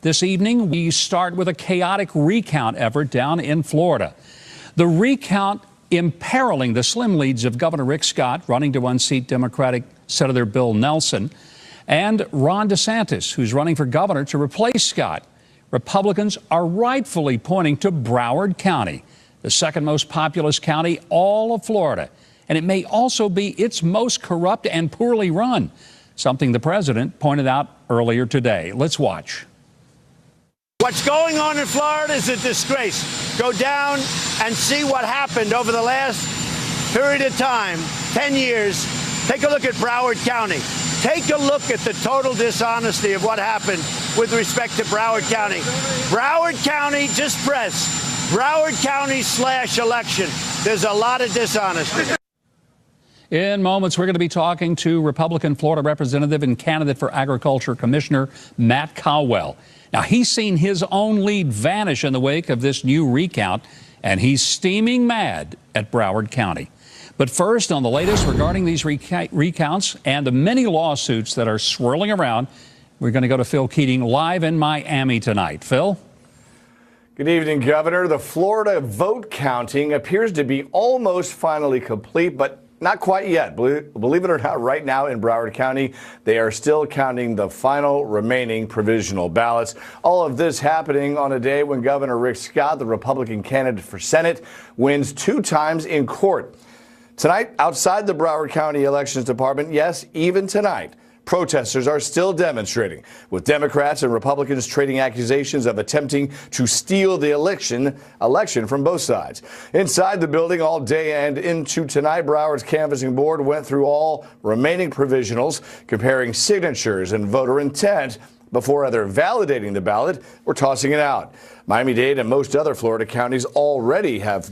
This evening, we start with a chaotic recount effort down in Florida. The recount imperiling the slim leads of Governor Rick Scott, running to unseat Democratic Senator Bill Nelson, and Ron DeSantis, who's running for governor to replace Scott. Republicans are rightfully pointing to Broward County, the second most populous county all of Florida. And it may also be its most corrupt and poorly run, something the president pointed out earlier today. Let's watch. What's going on in Florida is a disgrace. Go down and see what happened over the last period of time, 10 years. Take a look at Broward County. Take a look at the total dishonesty of what happened with respect to Broward County. Broward County, just press Broward County /election. There's a lot of dishonesty. In moments, we're going to be talking to Republican Florida Representative and candidate for Agriculture Commissioner Matt Caldwell. Now, he's seen his own lead vanish in the wake of this new recount, and he's steaming mad at Broward County. But first, on the latest regarding these recounts and the many lawsuits that are swirling around, we're going to go to Phil Keating live in Miami tonight. Phil? Good evening, Governor. The Florida vote counting appears to be almost finally complete, but not quite yet. Believe it or not, right now in Broward County, they are still counting the final remaining provisional ballots. All of this happening on a day when Governor Rick Scott, the Republican candidate for Senate, wins 2 times in court. Tonight, outside the Broward County Elections Department, yes, even tonight, protesters are still demonstrating, with Democrats and Republicans trading accusations of attempting to steal the election from both sides. Inside the building all day and into tonight, Broward's canvassing board went through all remaining provisionals, comparing signatures and voter intent before either validating the ballot or tossing it out. Miami-Dade and most other Florida counties already have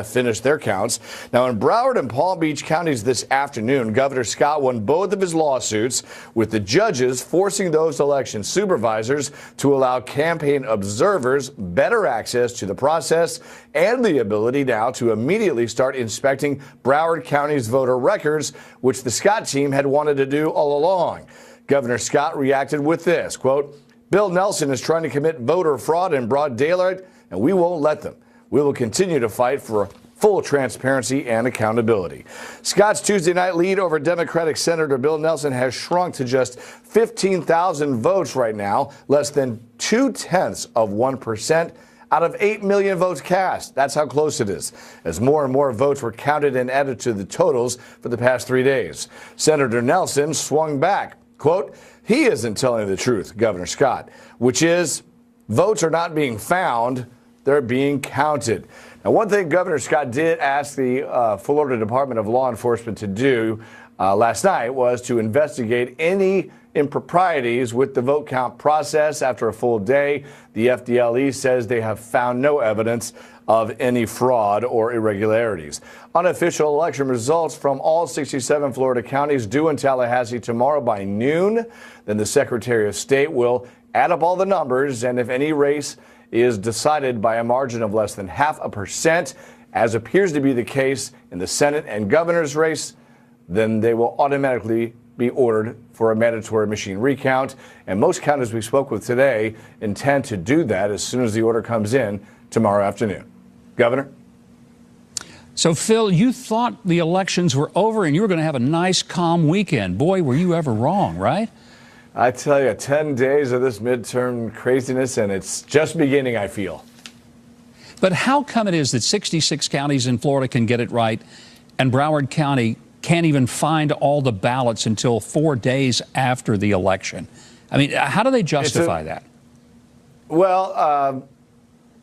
finished their counts. Now, in Broward and Palm Beach counties this afternoon, Governor Scott won both of his lawsuits, with the judges forcing those election supervisors to allow campaign observers better access to the process and the ability now to immediately start inspecting Broward County's voter records, which the Scott team had wanted to do all along. Governor Scott reacted with this, quote, "Bill Nelson is trying to commit voter fraud in broad daylight, and we won't let them. We will continue to fight for full transparency and accountability." Scott's Tuesday night lead over Democratic Senator Bill Nelson has shrunk to just 15,000 votes right now, less than 0.2% out of 8 million votes cast. That's how close it is, as more and more votes were counted and added to the totals for the past 3 days. Senator Nelson swung back. Quote, "He isn't telling the truth, Governor Scott," which is votes are not being found, they're being counted. Now, one thing Governor Scott did ask the Florida Department of Law Enforcement to do last night was to investigate any improprieties with the vote count process. After a full day, the FDLE says they have found no evidence of any fraud or irregularities. Unofficial election results from all 67 Florida counties due in Tallahassee tomorrow by noon. Then the Secretary of State will add up all the numbers, and if any race is decided by a margin of less than 0.5%, as appears to be the case in the Senate and governor's race, then they will automatically be ordered for a mandatory machine recount. And most counties we spoke with today intend to do that as soon as the order comes in tomorrow afternoon. Governor? So, Phil, you thought the elections were over and you were going to have a nice, calm weekend. Boy, were you ever wrong, right? I tell you, 10 days of this midterm craziness, and it's just beginning, I feel. But how come it is that 66 counties in Florida can get it right and Broward County can't even find all the ballots until 4 days after the election? I mean, how do they justify that? Well,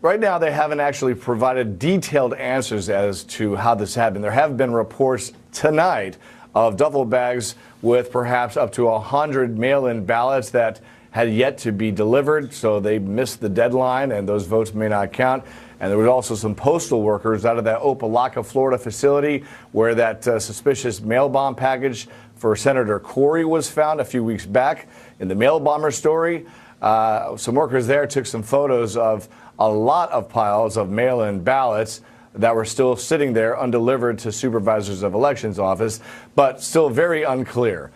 right now they haven't actually provided detailed answers as to how this happened. There have been reports tonight of duffel bags with perhaps up to 100 mail-in ballots that had yet to be delivered, so they missed the deadline and those votes may not count. And there was also some postal workers out of that Opelika, Florida facility where that suspicious mail bomb package for Senator Corey was found a few weeks back. In the mail bomber story, some workers there took some photos of a lot of piles of mail-in ballots that were still sitting there undelivered to supervisors of elections office, but still very unclear.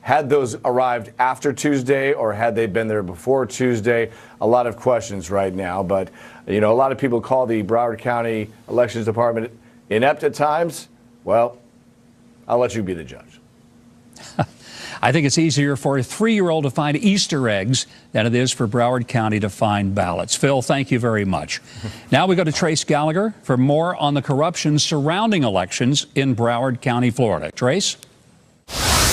Had those arrived after Tuesday, or had they been there before Tuesday? A lot of questions right now. But, you know, a lot of people call the Broward County Elections Department inept at times. Well, I'll let you be the judge. I think it's easier for a 3-year-old to find Easter eggs than it is for Broward County to find ballots. Phil, thank you very much. Now we go to Trace Gallagher for more on the corruption surrounding elections in Broward County, Florida. Trace?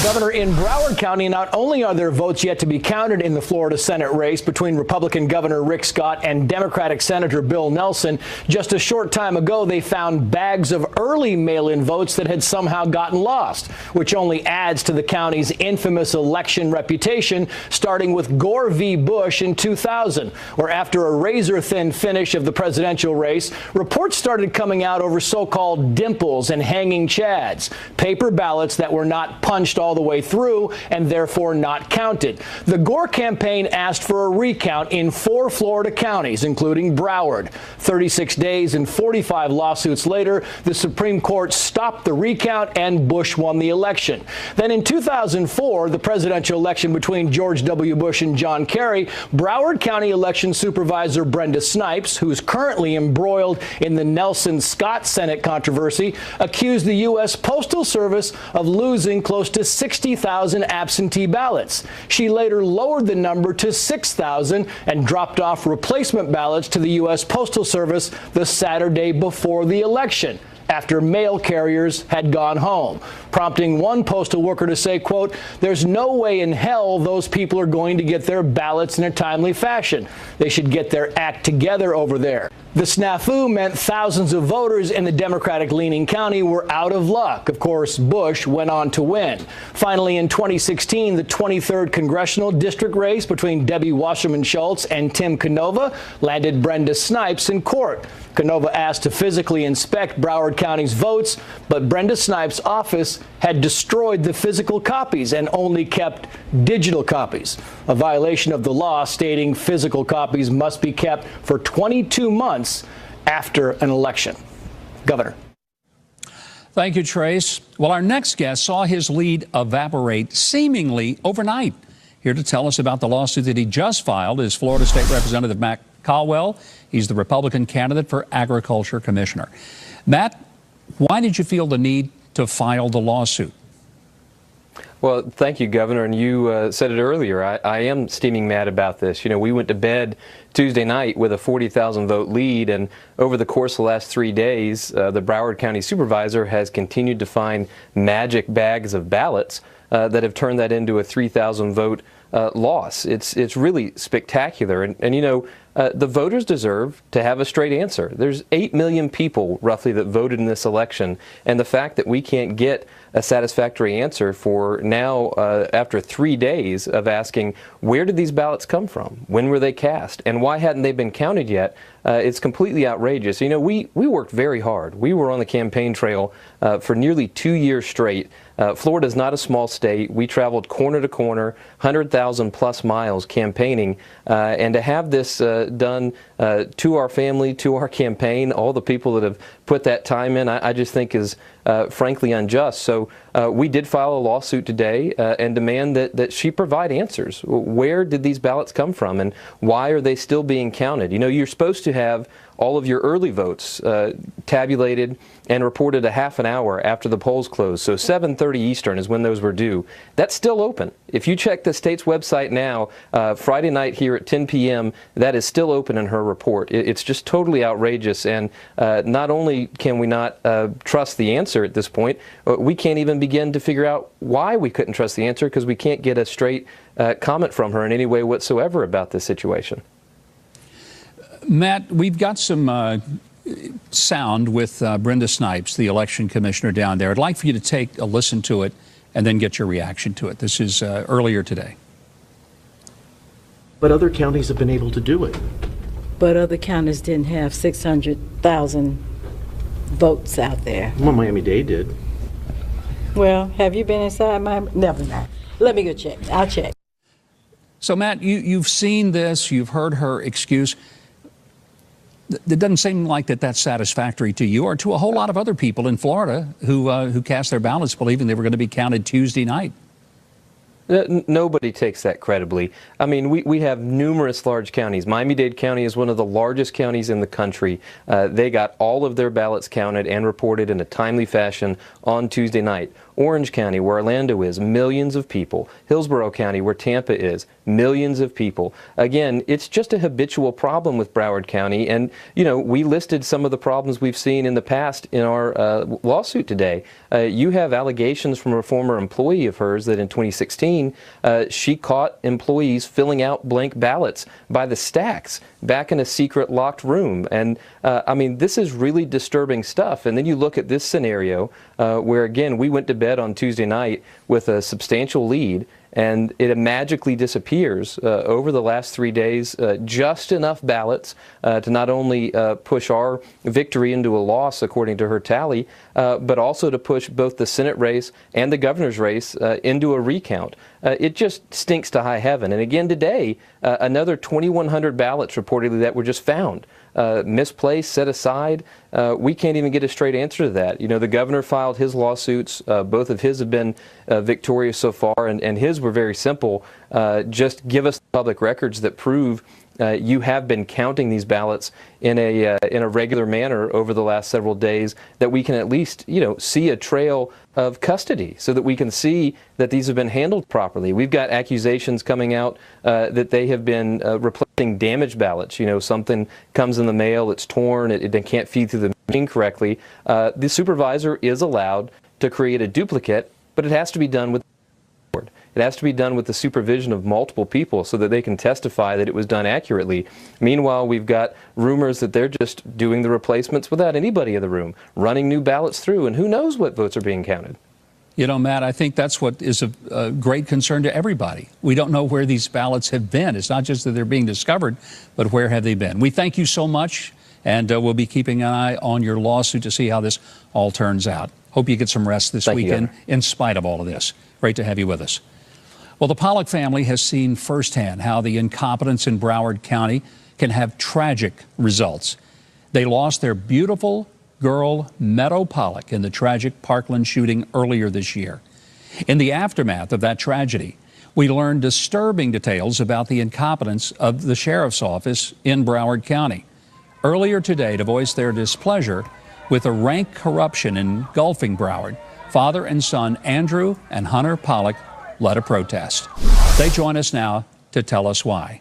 Governor, in Broward County, not only are there votes yet to be counted in the Florida Senate race between Republican Governor Rick Scott and Democratic Senator Bill Nelson, just a short time ago they found bags of early mail-in votes that had somehow gotten lost, which only adds to the county's infamous election reputation, starting with Gore v. Bush in 2000, where after a razor-thin finish of the presidential race, reports started coming out over so-called dimples and hanging chads, paper ballots that were not punched all the way through and therefore not counted. The Gore campaign asked for a recount in 4 Florida counties, including Broward. 36 days and 45 lawsuits later, the Supreme Court stopped the recount and Bush won the election. Then in 2004, the presidential election between George W. Bush and John Kerry, Broward County election supervisor Brenda Snipes, who's currently embroiled in the Nelson-Scott Senate controversy, accused the U.S. Postal Service of losing close to 60,000 absentee ballots. She later lowered the number to 6,000 and dropped off replacement ballots to the U.S. Postal Service the Saturday before the election, after mail carriers had gone home, prompting one postal worker to say, quote, "There's no way in hell those people are going to get their ballots in a timely fashion. They should get their act together over there." The snafu meant thousands of voters in the Democratic-leaning county were out of luck. Of course, Bush went on to win. Finally, in 2016, the 23rd congressional district race between Debbie Wasserman Schultz and Tim Canova landed Brenda Snipes in court. Canova asked to physically inspect Broward County's votes, but Brenda Snipes' office had destroyed the physical copies and only kept digital copies, a violation of the law stating physical copies must be kept for 22 months after an election. Governor. Thank you, Trace. Well, our next guest saw his lead evaporate seemingly overnight. Here to tell us about the lawsuit that he just filed is Florida State Representative Matt Caldwell. He's the Republican candidate for Agriculture Commissioner. Matt, why did you feel the need to file the lawsuit? Well, thank you, Governor. And you said it earlier. I am steaming mad about this. You know, we went to bed Tuesday night with a 40,000 vote lead, and over the course of the last 3 days, the Broward County supervisor has continued to find magic bags of ballots that have turned that into a 3,000 vote loss. It's really spectacular. And you know, the voters deserve to have a straight answer. There's 8 million people roughly that voted in this election, and the fact that we can't get a satisfactory answer for now after 3 days of asking, where did these ballots come from? When were they cast? And why hadn't they been counted yet? It's completely outrageous. You know, we worked very hard. We were on the campaign trail for nearly 2 years straight. Florida is not a small state. We traveled corner to corner, 100,000 plus miles campaigning, and to have this done to our family, to our campaign, all the people that have put that time in, I just think is frankly unjust. So we did file a lawsuit today and demand that she provide answers. Where did these ballots come from, and why are they still being counted? You know, you're supposed to have all of your early votes tabulated and reported a half an hour after the polls closed. So 7:30 Eastern is when those were due. That's still open. If you check the state's website now, Friday night here at 10 p.m., that is still open in her report. It's just totally outrageous. And not only can we not trust the answer at this point, we can't even begin to figure out why we couldn't trust the answer, because we can't get a straight comment from her in any way whatsoever about this situation. Matt, we've got some sound with Brenda Snipes, the election commissioner down there. I'd like for you to take a listen to it and then get your reaction to it. This is earlier today. But other counties have been able to do it. But other counties didn't have 600,000 votes out there. Well, Miami-Dade did. Well, have you been inside Miami? Never mind. Let me go check. I'll check. So, Matt, you've seen this. You've heard her excuse. It doesn't seem like that's satisfactory to you or to a whole lot of other people in Florida who cast their ballots believing they were going to be counted Tuesday night. Nobody takes that credibly. I mean, we have numerous large counties. Miami-Dade County is one of the largest counties in the country. They got all of their ballots counted and reported in a timely fashion on Tuesday night. Orange County, where Orlando is, millions of people. Hillsborough County, where Tampa is, millions of people. Again, it's just a habitual problem with Broward County. And, you know, we listed some of the problems we've seen in the past in our lawsuit today. You have allegations from a former employee of hers that in 2016, she caught employees filling out blank ballots by the stacks back in a secret locked room. And I mean, this is really disturbing stuff. And then you look at this scenario where, again, we went to bed on Tuesday night with a substantial lead, and it magically disappears over the last 3 days. Just enough ballots to not only push our victory into a loss, according to her tally, but also to push both the Senate race and the governor's race into a recount. It just stinks to high heaven. And again today, another 2,100 ballots reportedly that were just found. Misplaced, set aside. We can't even get a straight answer to that. You know, the governor filed his lawsuits. Both of his have been victorious so far, and his were very simple. Just give us the public records that prove you have been counting these ballots in a regular manner over the last several days, that we can at least, you know, see a trail of custody so that we can see that these have been handled properly. We've got accusations coming out that they have been replacing damaged ballots. You know, something comes in the mail, it's torn, it can't feed through the machine correctly. The supervisor is allowed to create a duplicate, but it has to be done with the board. It has to be done with the supervision of multiple people so that they can testify that it was done accurately. Meanwhile, we've got rumors that they're just doing the replacements without anybody in the room, running new ballots through, and who knows what votes are being counted. You know, Matt, I think that's what is a great concern to everybody. We don't know where these ballots have been. It's not just that they're being discovered, but where have they been? We thank you so much, and we'll be keeping an eye on your lawsuit to see how this all turns out. Hope you get some rest this weekend in spite of all of this. Great to have you with us. Well, the Pollock family has seen firsthand how the incompetence in Broward County can have tragic results. They lost their beautiful girl, Meadow Pollock, in the tragic Parkland shooting earlier this year. In the aftermath of that tragedy, we learned disturbing details about the incompetence of the sheriff's office in Broward County. Earlier today, to voice their displeasure with the rank corruption engulfing Broward, father and son Andrew and Hunter Pollock led a protest. They join us now to tell us why.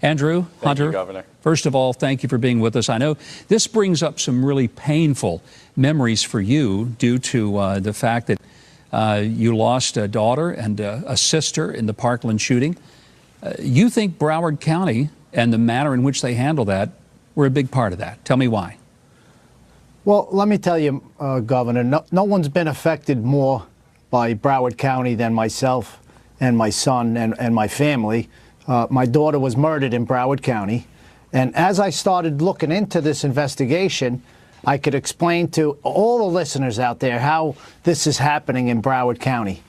Andrew, Hunter, Governor. First of all, thank you for being with us. I know this brings up some really painful memories for you due to the fact that you lost a daughter and a sister in the Parkland shooting. You think Broward County and the manner in which they handle that were a big part of that. Tell me why. Well, let me tell you, Governor, no one's been affected more by Broward County than myself and my son and my family. My daughter was murdered in Broward County. And as I started looking into this investigation, I could explain to all the listeners out there how this is happening in Broward County.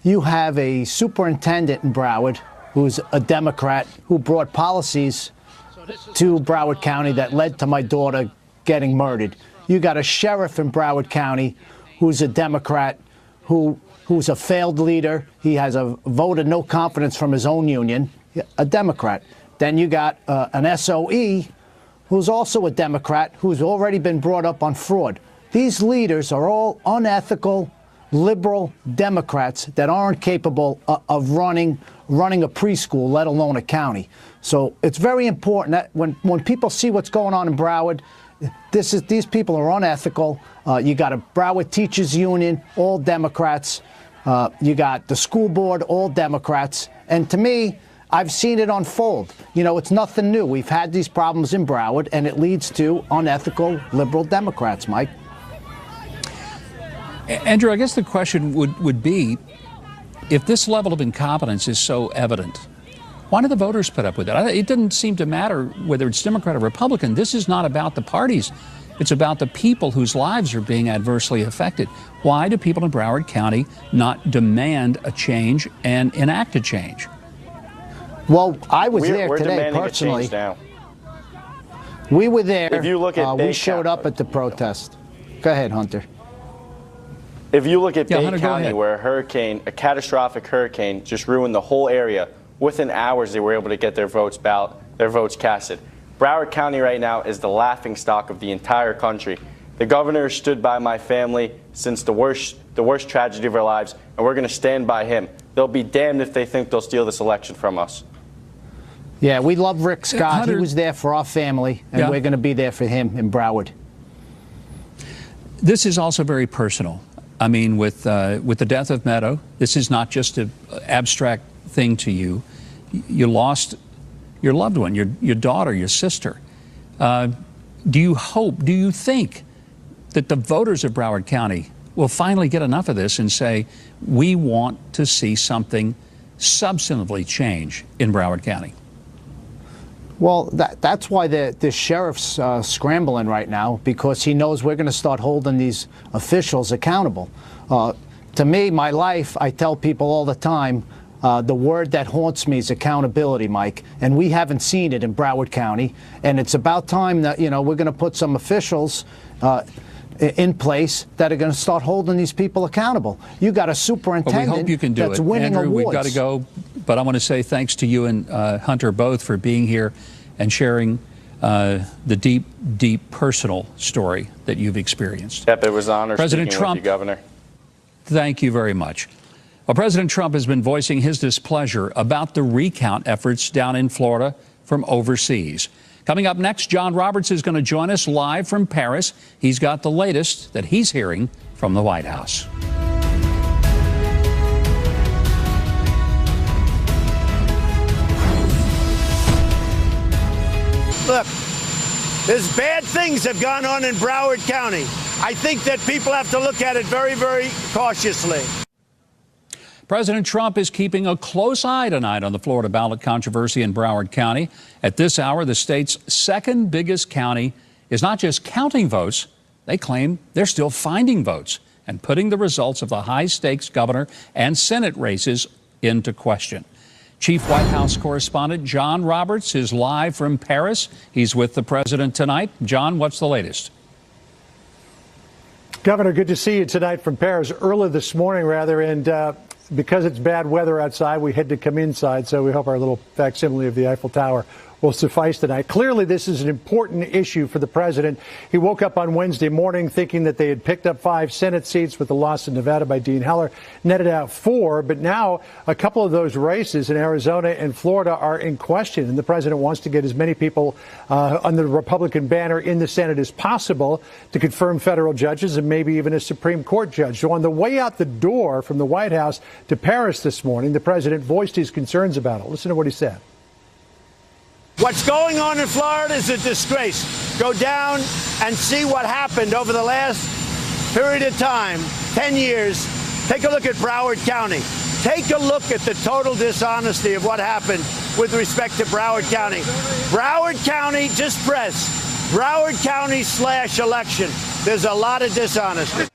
You have a superintendent in Broward who's a Democrat who brought policies to Broward County that led to my daughter getting murdered. You got a sheriff in Broward County who's a Democrat who's a failed leader. He has a vote of no confidence from his own union, a Democrat. Then you got an SOE who's also a Democrat who's already been brought up on fraud. These leaders are all unethical, liberal Democrats that aren't capable of running a preschool, let alone a county. So it's very important that when people see what's going on in Broward, these people are unethical. You got a Broward Teachers Union, all Democrats. You got the school board, all Democrats. And to me, I've seen it unfold. You know, it's nothing new. We've had these problems in Broward, and it leads to unethical liberal Democrats, Mike. Andrew, I guess the question would be, if this level of incompetence is so evident, why do the voters put up with it? It doesn't seem to matter whether it's Democrat or Republican. This is not about the parties. It's about the people whose lives are being adversely affected. Why do people in Broward County not demand a change and enact a change? Well, I was there we're today demanding personally. A change now. We were there. If you look at we showed up at the protest. Go ahead, Hunter. If you look at Yeah, Bay Hunter, go County, ahead. where a catastrophic hurricane just ruined the whole area, within hours they were able to get their votes casted. Broward County right now is the laughingstock of the entire country. The governor stood by my family since the worst tragedy of our lives, and we're going to stand by him. They'll be damned if they think they'll steal this election from us. Yeah, we love Rick Scott. Hunter, he was there for our family, and we're going to be there for him in Broward. This is also very personal. I mean, with the death of Meadow, this is not just an abstract thing to you. You lost your loved one, your daughter, your sister. Do you think that the voters of Broward County will finally get enough of this and say, we want to see something substantively change in Broward County? Well, that's why the sheriff's scrambling right now, because he knows we're going to start holding these officials accountable. To me, my life, I tell people all the time, the word that haunts me is accountability, Mike, and we haven't seen it in Broward County, and it's about time that, we're going to put some officials in place that are going to start holding these people accountable. You got a superintendent we hope you can do that's it. winning Andrew, awards. we've got to go, but I want to say thanks to you and Hunter both for being here and sharing the deep, deep personal story that you've experienced. Yep, it was an honor President speaking Trump, with you, Governor. Thank you very much. Well, President Trump has been voicing his displeasure about the recount efforts down in Florida from overseas. Coming up next, John Roberts is going to join us live from Paris. He's got the latest that he's hearing from the White House. Look, there's bad things have gone on in Broward County. I think that people have to look at it very, very cautiously. President Trump is keeping a close eye tonight on the Florida ballot controversy in Broward County. At this hour, the state's second biggest county is not just counting votes, they claim they're still finding votes and putting the results of the high-stakes governor and Senate races into question. Chief White House correspondent John Roberts is live from Paris. He's with the president tonight. John, what's the latest? Governor, good to see you tonight from Paris. Early this morning, rather, and because it's bad weather outside, we had to come inside, so we hope our little facsimile of the Eiffel Tower will suffice tonight. Clearly, this is an important issue for the president. He woke up on Wednesday morning thinking that they had picked up 5 Senate seats with the loss in Nevada by Dean Heller, netted out 4, but now a couple of those races in Arizona and Florida are in question, and the president wants to get as many people on the Republican banner in the Senate as possible to confirm federal judges and maybe even a Supreme Court judge. So on the way out the door from the White House to Paris this morning, the president voiced his concerns about it. Listen to what he said. What's going on in Florida is a disgrace. Go down and see what happened over the last period of time, 10 years. Take a look at Broward County. Take a look at the total dishonesty of what happened with respect to Broward County. Broward County, just press Broward County / election. There's a lot of dishonesty.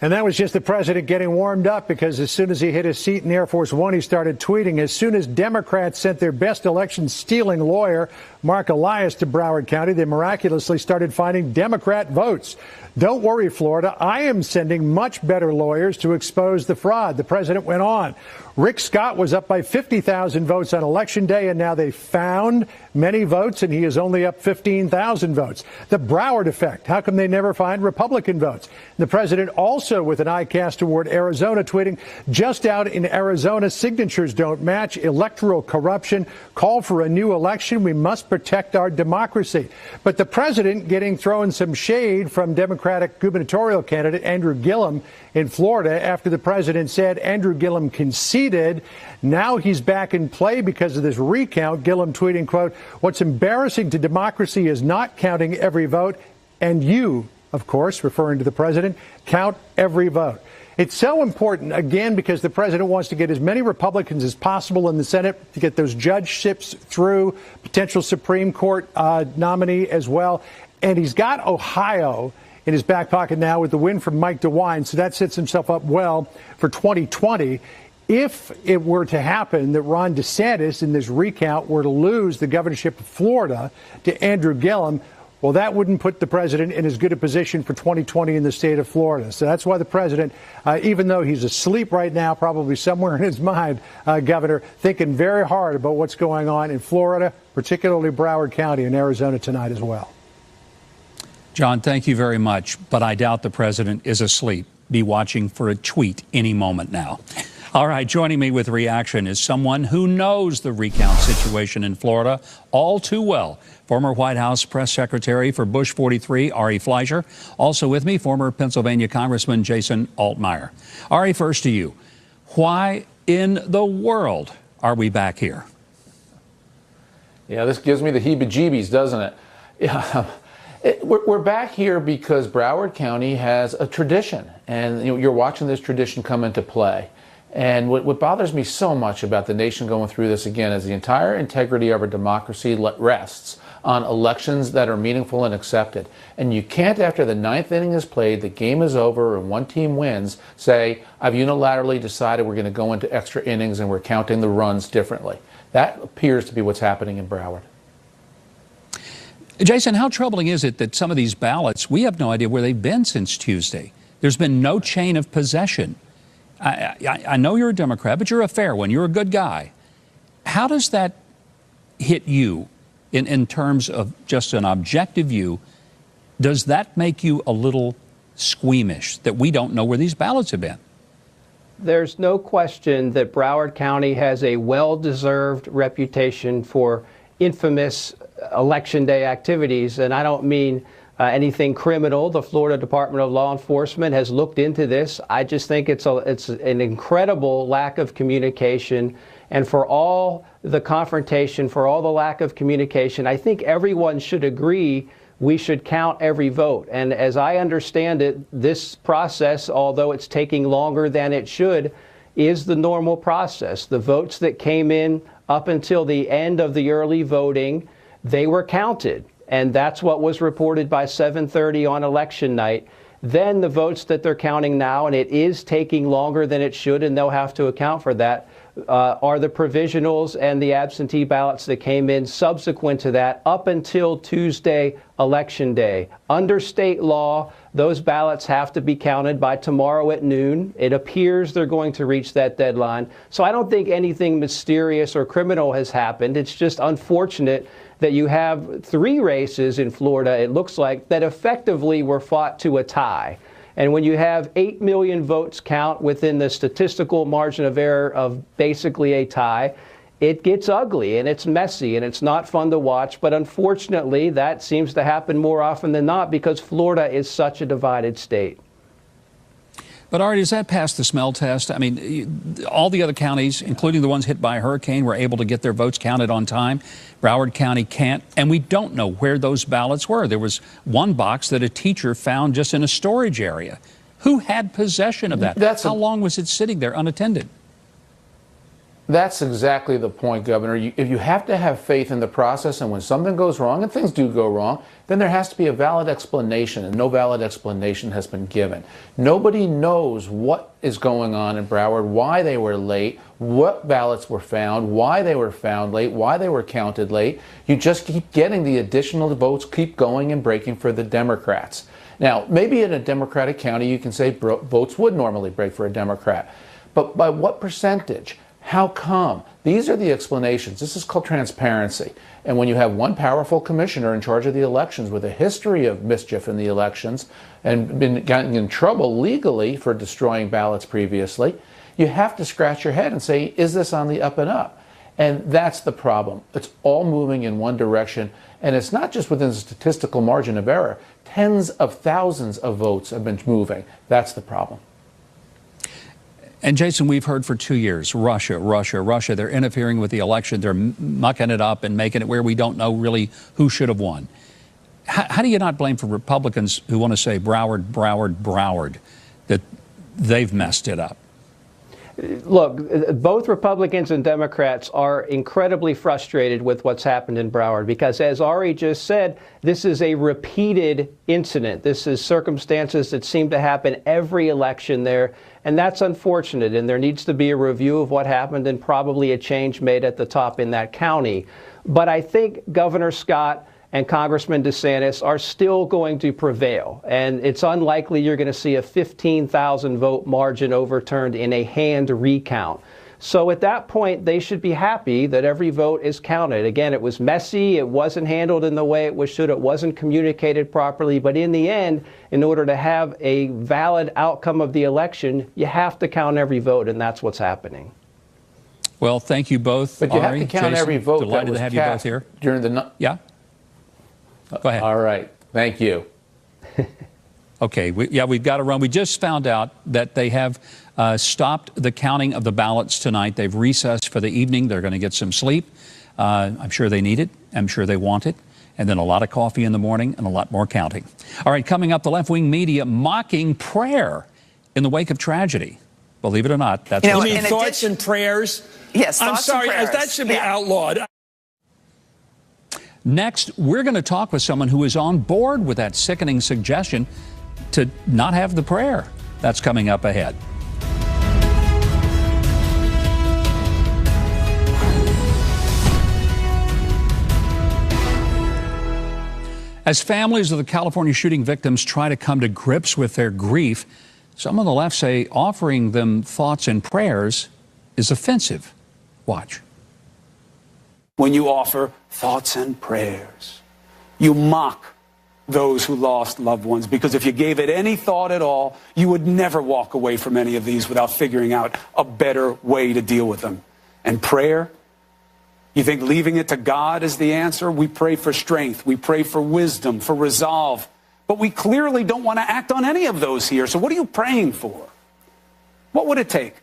And that was just the president getting warmed up, because as soon as he hit his seat in Air Force One, he started tweeting. As soon as Democrats sent their best election-stealing lawyer, Mark Elias, to Broward County, they miraculously started finding Democrat votes. Don't worry, Florida. I am sending much better lawyers to expose the fraud. The president went on. Rick Scott was up by 50,000 votes on Election Day, and now they found many votes, and he is only up 15,000 votes. The Broward effect. How come they never find Republican votes? The president also, with an eye cast toward Arizona, tweeting, just out in Arizona, signatures don't match, electoral corruption, call for a new election. We must protect our democracy. But the president throwing some shade from Democratic gubernatorial candidate Andrew Gillum in Florida after the president said Andrew Gillum conceded. Now he's back in play because of this recount. Gillum tweeting, quote, what's embarrassing to democracy is not counting every vote. And you, of course, referring to the president, count every vote. It's so important, again, because the president wants to get as many Republicans as possible in the Senate to get those judgeships through, potential Supreme Court nominee as well. And he's got Ohio in his back pocket now with the win from Mike DeWine, so that sets himself up well for 2020. If it were to happen that Ron DeSantis in this recount were to lose the governorship of Florida to Andrew Gillum, Well, that wouldn't put the president in as good a position for 2020 in the state of Florida. So that's why the president, even though he's asleep right now, probably somewhere in his mind, Governor, thinking very hard about what's going on in Florida, particularly Broward County and Arizona tonight as well. John, thank you very much, but I doubt the president is asleep. Be watching for a tweet any moment now. All right, joining me with reaction is someone who knows the recount situation in Florida all too well. Former White House press secretary for Bush 43, Ari Fleischer. Also with me, former Pennsylvania Congressman Jason Altmaier. Ari, first to you. Why in the world are we back here? Yeah, this gives me the heebie-jeebies, doesn't it? Yeah. We're back here because Broward County has a tradition, and you're watching this tradition come into play. And what bothers me so much about the nation going through this again is the entire integrity of our democracy rests on elections that are meaningful and accepted. And you can't, after the ninth inning is played, the game is over, and one team wins, say, I've unilaterally decided we're going to go into extra innings and we're counting the runs differently. That appears to be what's happening in Broward. Jason, how troubling is it that some of these ballots, we have no idea where they've been since Tuesday? There's been no chain of possession. I know you're a Democrat, but you're a fair one. You're a good guy. How does that hit you in terms of just an objective view? Does that make you a little squeamish that we don't know where these ballots have been? There's no question that Broward County has a well-deserved reputation for infamous Election Day activities, and I don't mean anything criminal. The Florida Department of Law Enforcement has looked into this. I just think it's an incredible lack of communication, and for all the confrontation, for all the lack of communication, I think everyone should agree we should count every vote. And as I understand it, this process, although it's taking longer than it should, is the normal process. The votes that came in up until the end of the early voting, they were counted. And that's what was reported by 7:30 on election night. Then the votes that they're counting now, and it is taking longer than it should, and they'll have to account for that, are the provisionals and the absentee ballots that came in subsequent to that up until Tuesday, Election Day. Under state law, those ballots have to be counted by tomorrow at noon. It appears they're going to reach that deadline. So I don't think anything mysterious or criminal has happened. It's just unfortunate that you have three races in Florida, it looks like, that effectively were fought to a tie. And when you have 8 million votes count within the statistical margin of error of basically a tie, it gets ugly and it's messy and it's not fun to watch. But unfortunately, that seems to happen more often than not because Florida is such a divided state. But Ari, does that pass the smell test? I mean, all the other counties, including the ones hit by a hurricane, were able to get their votes counted on time. Broward County can't, and we don't know where those ballots were. There was one box that a teacher found just in a storage area. Who had possession of that? How long was it sitting there unattended? That's exactly the point, Governor. If you have to have faith in the process, and when something goes wrong, and things do go wrong, then there has to be a valid explanation, and no valid explanation has been given. Nobody knows what is going on in Broward, why they were late, what ballots were found, why they were found late, why they were counted late. You just keep getting the additional votes, keep going and breaking for the Democrats. Now, maybe in a Democratic county, you can say votes would normally break for a Democrat, but by what percentage? How come? These are the explanations. This is called transparency. And when you have one powerful commissioner in charge of the elections with a history of mischief in the elections and been getting in trouble legally for destroying ballots previously, you have to scratch your head and say, is this on the up and up? And that's the problem. It's all moving in one direction. And it's not just within the statistical margin of error. Tens of thousands of votes have been moving. That's the problem. And Jason, we've heard for 2 years, Russia. They're interfering with the election. They're mucking it up and making it where we don't know really who should have won. How do you not blame for Republicans who want to say Broward, that they've messed it up? Look, both Republicans and Democrats are incredibly frustrated with what's happened in Broward because, as Ari just said, this is a repeated incident. This is circumstances that seem to happen every election there, and that's unfortunate, and there needs to be a review of what happened and probably a change made at the top in that county. But I think Governor Scott and Congressman DeSantis are still going to prevail. And it's unlikely you're going to see a 15,000 vote margin overturned in a hand recount. So at that point, they should be happy that every vote is counted. Again, it was messy. It wasn't handled in the way it should. It wasn't communicated properly. But in the end, in order to have a valid outcome of the election, you have to count every vote, and that's what's happening. Well, thank you both. But you Ari, have to count Jason, every vote that delighted was to have you both cast here. During the Yeah? Go ahead. All right. Thank you. Okay, we've got to run. We just found out that they have stopped the counting of the ballots tonight. They've recessed for the evening. They're going to get some sleep. I'm sure they need it. I'm sure they want it. And then a lot of coffee in the morning and a lot more counting. All right, coming up, the left-wing media mocking prayer in the wake of tragedy. Believe it or not, that's you mean thoughts and prayers? Yes, I'm thoughts sorry, and prayers. that should be outlawed. Next, we're going to talk with someone who is on board with that sickening suggestion to not have the prayer. That's coming up ahead. As families of the California shooting victims try to come to grips with their grief, some on the left say offering them thoughts and prayers is offensive. Watch. When you offer thoughts and prayers, you mock those who lost loved ones, because if you gave it any thought at all, you would never walk away from any of these without figuring out a better way to deal with them. And prayer, you think leaving it to God is the answer? We pray for strength, we pray for wisdom, for resolve, but we clearly don't want to act on any of those here. So what are you praying for? What would it take?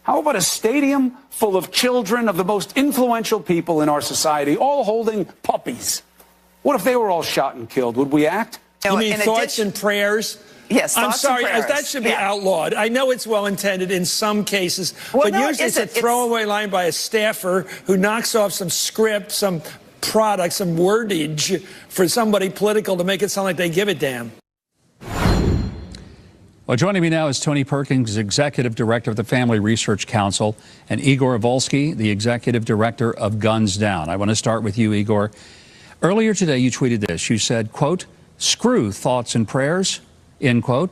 How about a stadium full of children of the most influential people in our society, all holding puppies? What if they were all shot and killed? Would we act? You mean thoughts and prayers? Yes, I'm thoughts sorry, and prayers. that should be outlawed. I know it's well intended in some cases, Well, but no, usually it's a isn't. throwaway line by a staffer who knocks off some script, some product, some wordage for somebody political to make it sound like they give a damn. Well, joining me now is Tony Perkins, Executive Director of the Family Research Council, and Igor Volsky, the Executive Director of Guns Down. I want to start with you, Igor. Earlier today, you tweeted this. You said, quote, "Screw thoughts and prayers," end quote.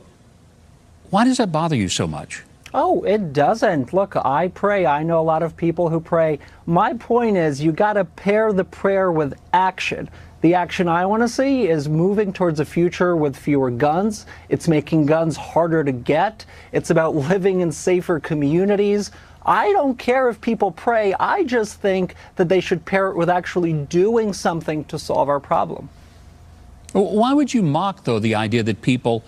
Why does that bother you so much? Oh, it doesn't. Look, I pray. I know a lot of people who pray. My point is you got to pair the prayer with action. The action I want to see is moving towards a future with fewer guns. It's making guns harder to get. It's about living in safer communities. I don't care if people pray. I just think that they should pair it with actually doing something to solve our problem. Why would you mock, though, the idea that people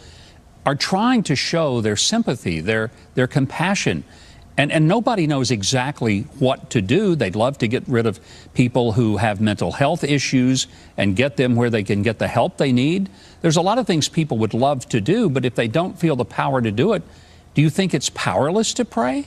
are trying to show their sympathy, their compassion, and nobody knows exactly what to do? They'd love to get rid of people who have mental health issues and get them where they can get the help they need. There's a lot of things people would love to do, but if they don't feel the power to do it, do you think it's powerless to pray?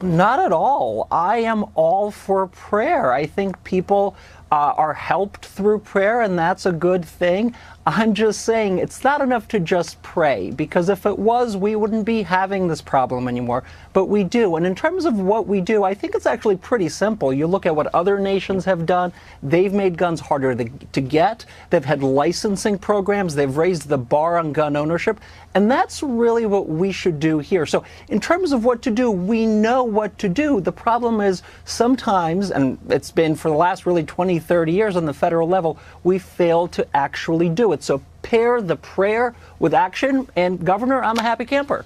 Not at all. I am all for prayer. I think people are helped through prayer, and that's a good thing. I'm just saying it's not enough to just pray, because if it was, we wouldn't be having this problem anymore. But we do. And in terms of what we do, I think it's actually pretty simple. You look at what other nations have done. They've made guns harder to get. They've had licensing programs. They've raised the bar on gun ownership. And that's really what we should do here. So in terms of what to do, we know what to do. The problem is sometimes, and it's been for the last really 20, 30 years on the federal level, we fail to actually do it. So pair the prayer with action, and Governor, I'm a happy camper.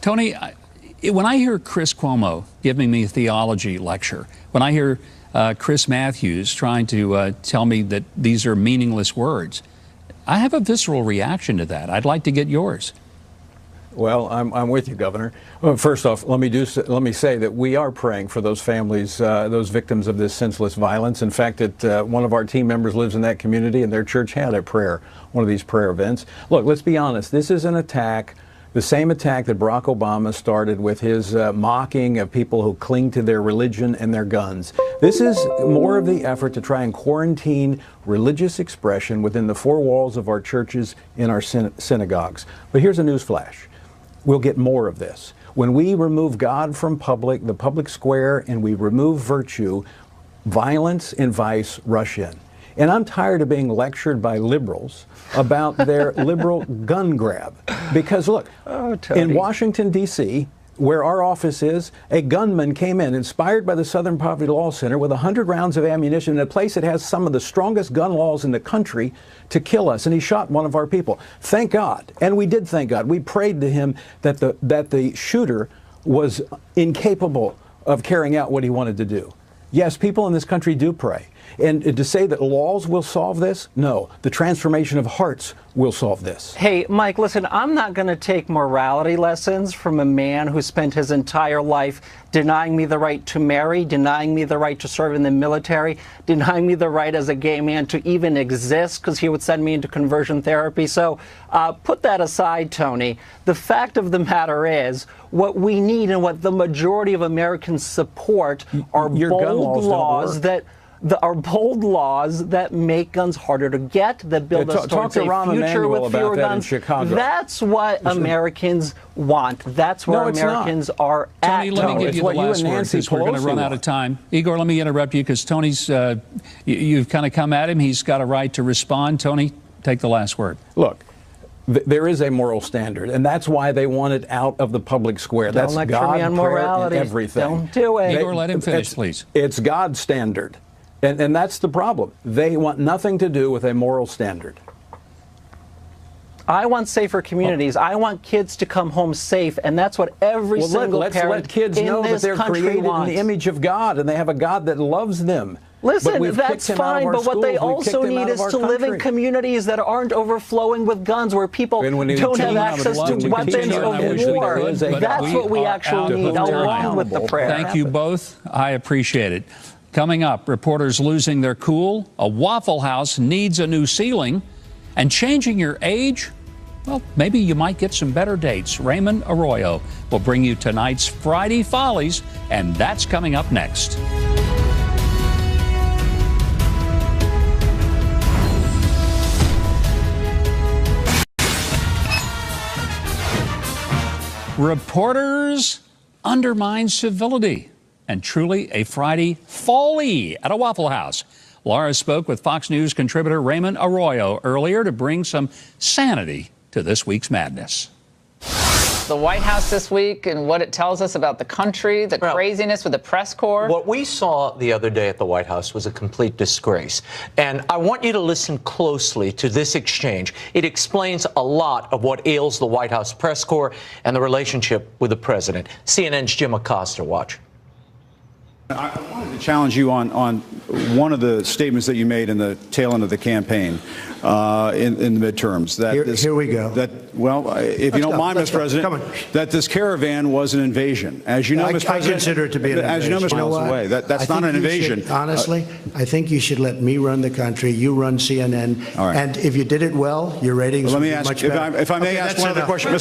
Tony, when I hear Chris Cuomo giving me a theology lecture, when I hear Chris Matthews trying to tell me that these are meaningless words, I have a visceral reaction to that. I'd like to get yours. Well, I'm with you, Governor. Well, first off, let me say that we are praying for those families, those victims of this senseless violence. In fact, one of our team members lives in that community, and their church had a prayer, one of these prayer events. Look, let's be honest. This is an attack, the same attack that Barack Obama started with his mocking of people who cling to their religion and their guns. This is more of the effort to try and quarantine religious expression within the four walls of our churches in our synagogues. But here's a news flash. We'll get more of this. When we remove God from the public square, and we remove virtue, Violence invites rush in. And I'm tired of being lectured by liberals about their liberal gun grab. Because look, in Washington, D.C., where our office is, a gunman came in, inspired by the Southern Poverty Law Center, with 100 rounds of ammunition in a place that has some of the strongest gun laws in the country, to kill us. And he shot one of our people. Thank God. And we did thank God. We prayed to him that the shooter was incapable of carrying out what he wanted to do. Yes, people in this country do pray. And to say that laws will solve this, no. The transformation of hearts will solve this. Hey, Mike, listen, I'm not going to take morality lessons from a man who spent his entire life denying me the right to marry, denying me the right to serve in the military, denying me the right as a gay man to even exist because he would send me into conversion therapy. So put that aside, Tony. The fact of the matter is, what we need and what the majority of Americans support are bold laws that make guns harder to get, that build us towards a future with fewer guns. That's what Americans want. That's where Americans are at. Tony, let me give you the last word because we're going to run out of time. Igor, let me interrupt you because Tony's, you've kind of come at him. He's got a right to respond. Tony, take the last word. Look. There is a moral standard, and that's why they want it out of the public square. That's God, prayer, and everything. Don't do it. Igor, let him finish, please. It's God's standard, and that's the problem. They want nothing to do with a moral standard. I want safer communities. I want kids to come home safe, and that's what every single parent let kids in know that this they're country created wants. in the image of God, and they have a God that loves them. Listen, that's fine, but what they also need is to live in communities that aren't overflowing with guns, where people don't have access to weapons of war. That's what we actually need, along with the prayer. Thank you both. I appreciate it. Coming up, reporters losing their cool, a Waffle House needs a new ceiling, and changing your age? Well, maybe you might get some better dates. Raymond Arroyo will bring you tonight's Friday Follies, and that's coming up next. Reporters undermine civility, and truly a Friday folly at a Waffle House. Laura spoke with Fox News contributor Raymond Arroyo earlier to bring some sanity to this week's madness. The White House this week and what it tells us about the country, the craziness with the press corps. What we saw the other day at the White House was a complete disgrace. And I want you to listen closely to this exchange. It explains a lot of what ails the White House press corps and the relationship with the president. CNN's Jim Acosta, watch. I wanted to challenge you on one of the statements that you made in the tail end of the campaign in the midterms. Here we go. If you don't mind, Mr. President, that this caravan was an invasion. As you know, Mr. President, I consider it to be an invasion. As you know, Mr. Miles away. That's not an invasion. Honestly, I think you should let me run the country. You run CNN. All right. And if you did it well, your ratings would be much better. If I may ask one other question.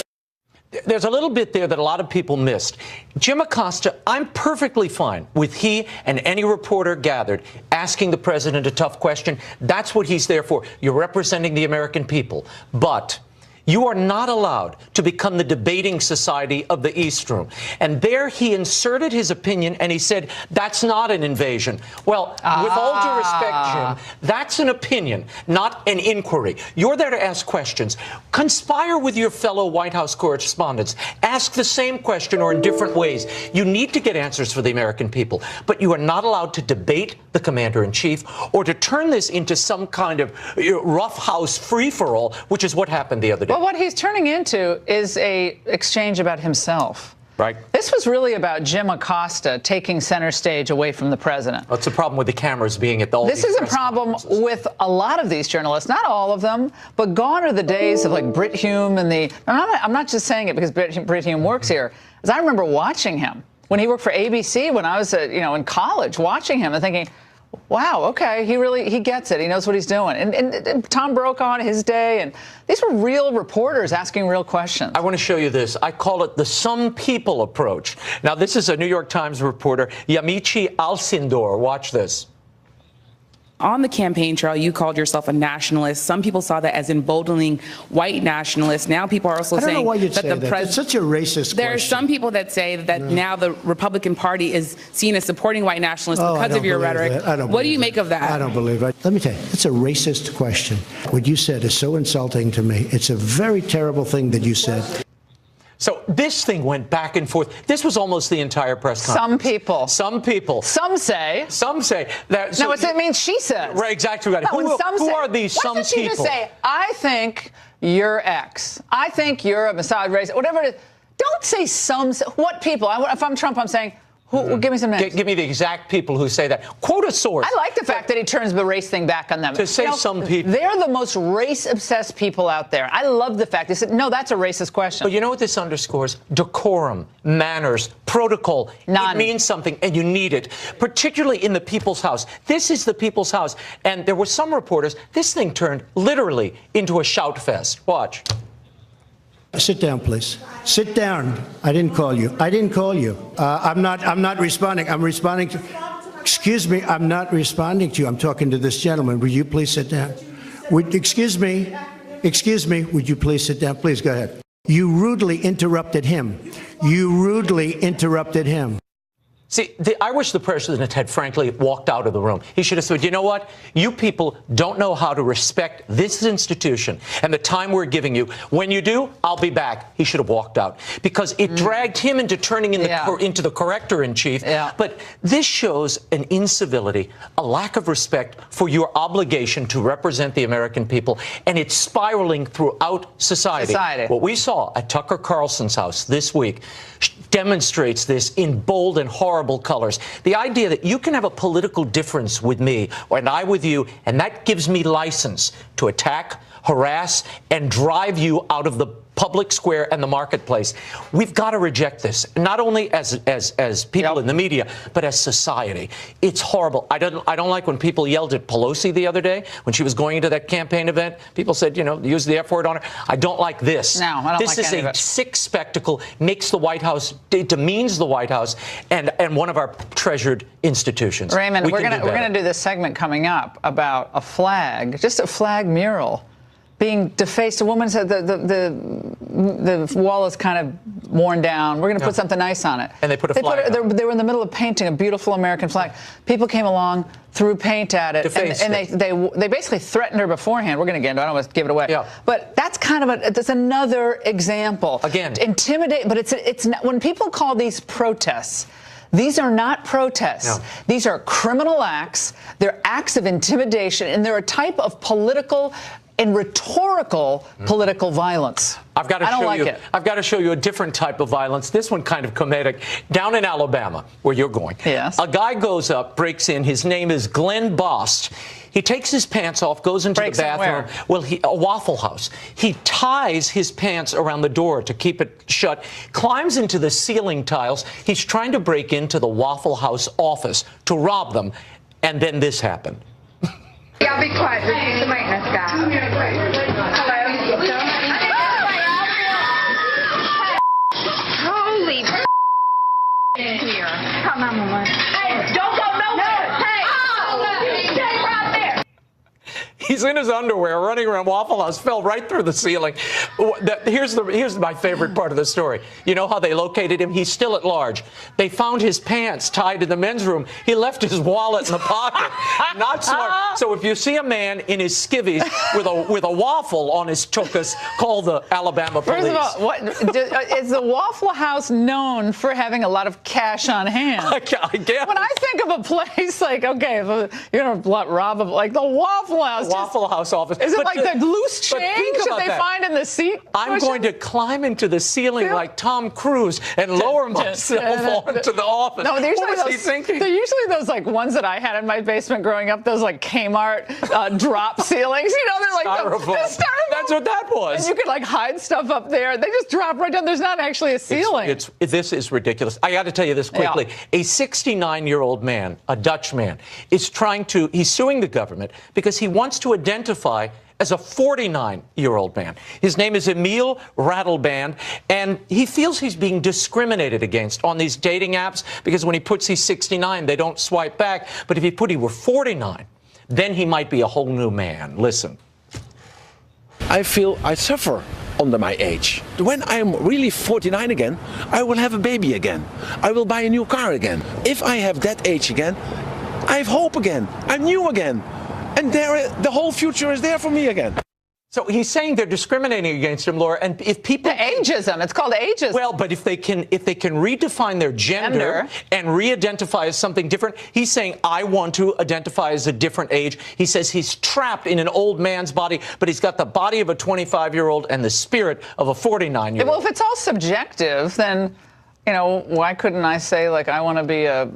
There's a little bit there that a lot of people missed. Jim Acosta, I'm perfectly fine with he and any reporter gathered asking the president a tough question. That's what he's there for. You're representing the American people. But you are not allowed to become the debating society of the East Room. And there he inserted his opinion and he said, that's not an invasion. Well, with all due respect, Jim, that's an opinion, not an inquiry. You're there to ask questions. Conspire with your fellow White House correspondents. Ask the same question or in different ways. You need to get answers for the American people. But you are not allowed to debate the commander-in-chief or to turn this into some kind of roughhouse free-for-all, which is what happened the other day. Well, what he's turning into is a exchange about himself. Right. This was really about Jim Acosta taking center stage away from the president. That's a problem with the cameras being at all This is a problem with a lot of these journalists, not all of them, but gone are the days of like Brit Hume and I'm not just saying it because Brit Hume works here. As I remember watching him when he worked for ABC when I was in college, watching him and thinking, wow, okay, he gets it. He knows what he's doing. And Tom Brokaw in his day, and these were real reporters asking real questions. I want to show you this. I call it the some people approach. Now, this is a New York Times reporter, Yamiche Alcindor. Watch this. On the campaign trail, you called yourself a nationalist. Some people saw that as emboldening white nationalists. Now people are also I don't saying know why you'd that say the that. president. It's such a racist There are question. some people that say that now the Republican Party is seen as supporting white nationalists Oh, I because of don't your believe rhetoric. that. I don't What do you believe make of that? I don't believe it. Let me tell you, it's a racist question. What you said is so insulting to me. It's a very terrible thing that you said. So this thing went back and forth. This was almost the entire press conference. Some people. Some people. Some say. Some say that. No, it means she says. Right, exactly right. No, when some who say, are these why some doesn't she people? just say, I think you're X. I think you're a Mossad racist. Whatever it is. Don't say some. What people? If I'm Trump, I'm saying, give me some names. Give me the exact people who say that. Quote a source. I like the fact that he turns the race thing back on them. To say some people. They're the most race-obsessed people out there. I love the fact they said, no, that's a racist question. But you know what this underscores? Decorum, manners, protocol. None. It means something, and you need it, particularly in the people's house. This is the people's house. And there were some reporters, this thing turned literally into a shout fest. Watch. Sit down, please. Sit down. I didn't call you. I didn't call you. I'm not responding. I'm responding to. Excuse me. I'm not responding to you. I'm talking to this gentleman. Will you please sit down? Excuse me. Excuse me. Would you please sit down? Please go ahead. You rudely interrupted him. You rudely interrupted him. See, I wish the president had frankly walked out of the room. He should have said, you know what? You people don't know how to respect this institution and the time we're giving you. When you do, I'll be back. He should have walked out because it dragged him into turning into the corrector-in-chief. Yeah. But this shows an incivility, a lack of respect for your obligation to represent the American people, and it's spiraling throughout society. What we saw at Tucker Carlson's house this week demonstrates this in bold and horrible colors. The idea that you can have a political difference with me and I with you, and that gives me license to attack, harass, and drive you out of the public square and the marketplace. We've got to reject this, not only as people in the media, but as society. It's horrible. I don't like when people yelled at Pelosi the other day when she was going into that campaign event. People said, you know, use the F word on her. I don't like this. No, I don't this like is any of a it. sick spectacle, makes the White House, demeans the White House and one of our treasured institutions. Raymond, we're can going to do this segment coming up about a flag, just a flag mural being defaced. A woman said the wall is kind of worn down. We're going to put something nice on it. And they put a flag up. They were in the middle of painting a beautiful American flag. People came along, threw paint at it, and they basically threatened her beforehand. We're going to get into it. I don't want to give it away. Yeah. But that's kind of that's another example. Again. Intimidate, but it's not, when people call these protests, these are not protests. No. These are criminal acts. They're acts of intimidation, and they're a type of political and rhetorical political violence. I've got to show you a different type of violence. This one kind of comedic. Down in Alabama, where you're going. Yes. A guy goes up, breaks in. His name is Glenn Bost. He takes his pants off, goes into the bathroom. Well, a Waffle House. He ties his pants around the door to keep it shut, climbs into the ceiling tiles. He's trying to break into the Waffle House office to rob them. And then this happened. Y'all be quiet. This is the maintenance guy. Holy here. Come on, Mama. Hey, don't go nowhere. Hey, stay right there. He's in his underwear, running around Waffle House, fell right through the ceiling. Here's my favorite part of the story. You know how they located him? He's still at large. They found his pants tied in the men's room. He left his wallet in the pocket. Not smart. So if you see a man in his skivvies with a waffle on his tuchus, call the Alabama police. First of all, is the Waffle House known for having a lot of cash on hand? I guess. When I think of a place like, okay, you're going to rob like the Waffle House. Waffle House office. Is it like the loose change that they find in the seat? I'm going to climb into the ceiling like Tom Cruise and lower myself onto the office. No, what was he thinking? They're usually those like ones that I had in my basement growing up, those like Kmart drop ceilings. You know, they're like styrofoam. That's what that was. And you could like hide stuff up there. They just drop right down. There's not actually a ceiling. This is ridiculous. I got to tell you this quickly. Yeah. A 69-year-old man, a Dutch man, he's suing the government because he wants to identify as a 49-year-old man. His name is Emil Rattleband, and he feels he's being discriminated against on these dating apps because when he puts he's 69, they don't swipe back. But if he put he were 49, then he might be a whole new man. Listen. I feel I suffer under my age. When I'm really 49 again, I will have a baby again. I will buy a new car again. If I have that age again, I have hope again. I'm new again. And the whole future is there for me again. So he's saying they're discriminating against him, Laura. And if people ageism, it's called ageism. Well, but if they can redefine their gender and re-identify as something different, he's saying I want to identify as a different age. He says he's trapped in an old man's body, but he's got the body of a 25-year-old and the spirit of a 49-year-old. Well, if it's all subjective, then why couldn't I say like I want to be a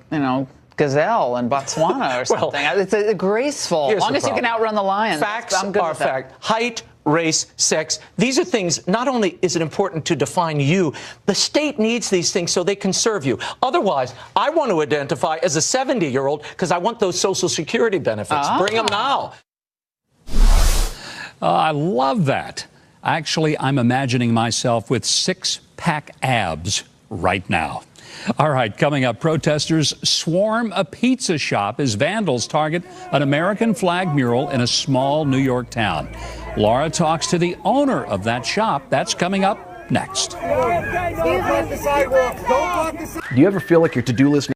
gazelle in Botswana or something? It's a graceful, as long as you can outrun the lion. Facts I'm good are with that. fact. Height, race, sex. These are things, not only is it important to define you, the state needs these things so they can serve you. Otherwise, I want to identify as a 70-year-old because I want those Social Security benefits. Bring them now. I love that. Actually, I'm imagining myself with six-pack abs right now. All right, coming up, protesters swarm a pizza shop as vandals target an American flag mural in a small New York town. Laura talks to the owner of that shop. That's coming up next. Do you ever feel like your to-do list